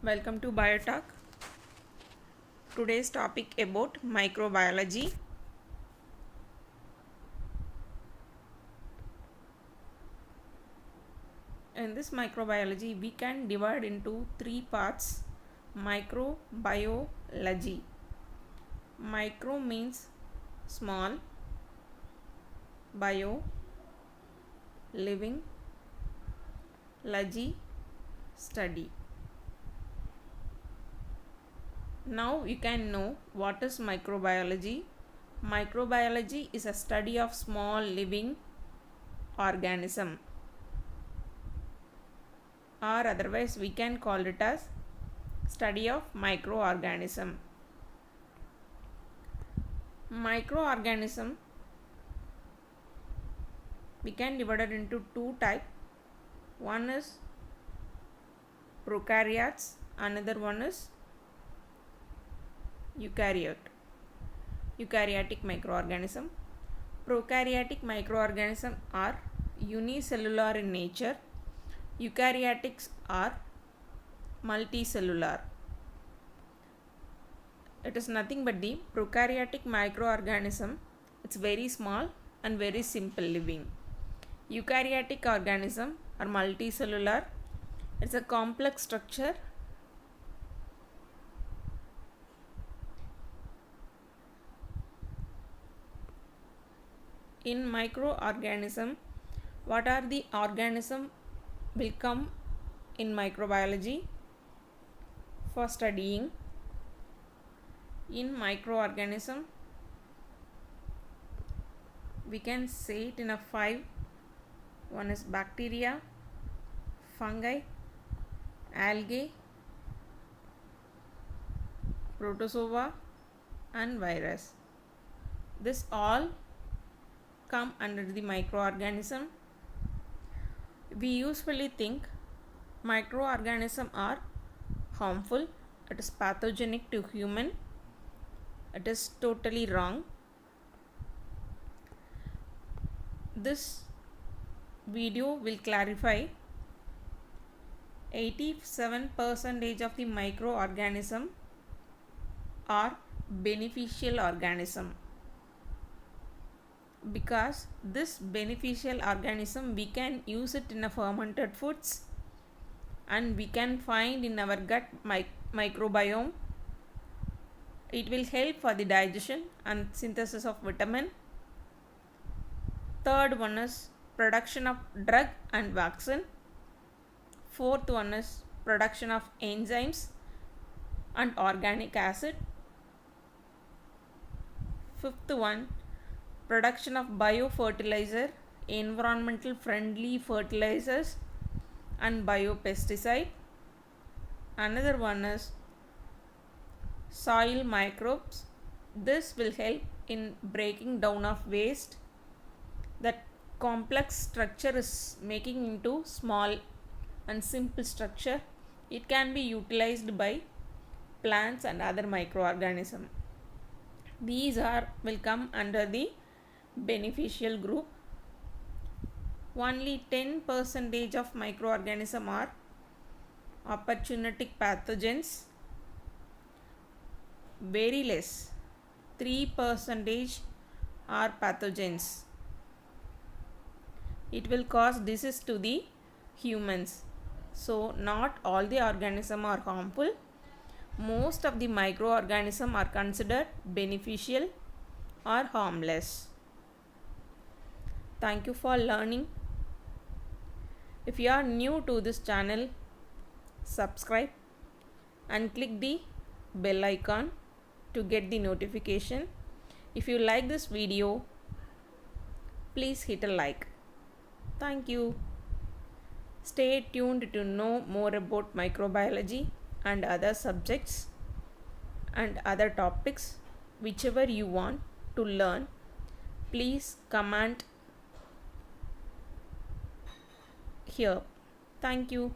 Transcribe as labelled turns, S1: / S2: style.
S1: Welcome to Biotalk. Today's topic about microbiology. In this microbiology, we can divide into three parts. Microbiology. Micro means small, bio, living, logy, study. Now you can know what is microbiology. Microbiology is a study of small living organism, or otherwise we can call it as study of microorganism. Microorganism we can divide it into two types. One is prokaryotes, another one is eukaryotic microorganism. Prokaryotic microorganisms are unicellular in nature. Eukaryotics are multicellular. It is nothing but the prokaryotic microorganism. It's very small and very simple living. Eukaryotic organism are multicellular. It's a complex structure. In microorganism, what are the organism will come in microbiology for studying? In microorganism, we can say it in a 5. One is bacteria, fungi, algae, protozoa and virus. This all come under the microorganism. We usually think microorganisms are harmful, it is pathogenic to human. It is totally wrong. This video will clarify 87% of the microorganism are beneficial organism. Because this beneficial organism we can use it in a fermented foods, and we can find in our gut microbiome. It will help for the digestion and synthesis of vitamin. Third one is production of drug and vaccine. Fourth one is production of enzymes and organic acid. Fifth one, production of biofertilizer, environmental friendly fertilizers and biopesticide. Another one is soil microbes. This will help in breaking down of waste. That complex structure is making into small and simple structure. It can be utilized by plants and other microorganisms. These will come under the beneficial group. Only 10% of microorganisms are opportunistic pathogens. Very less, 3% are pathogens. It will cause disease to the humans. So not all the organisms are harmful. Most of the microorganisms are considered beneficial or harmless. Thank you for learning. If you are new to this channel, subscribe and click the bell icon to get the notification. If you like this video, please hit a like. Thank you. Stay tuned to know more about microbiology and other subjects and other topics. Whichever you want to learn, please comment here. Thank you.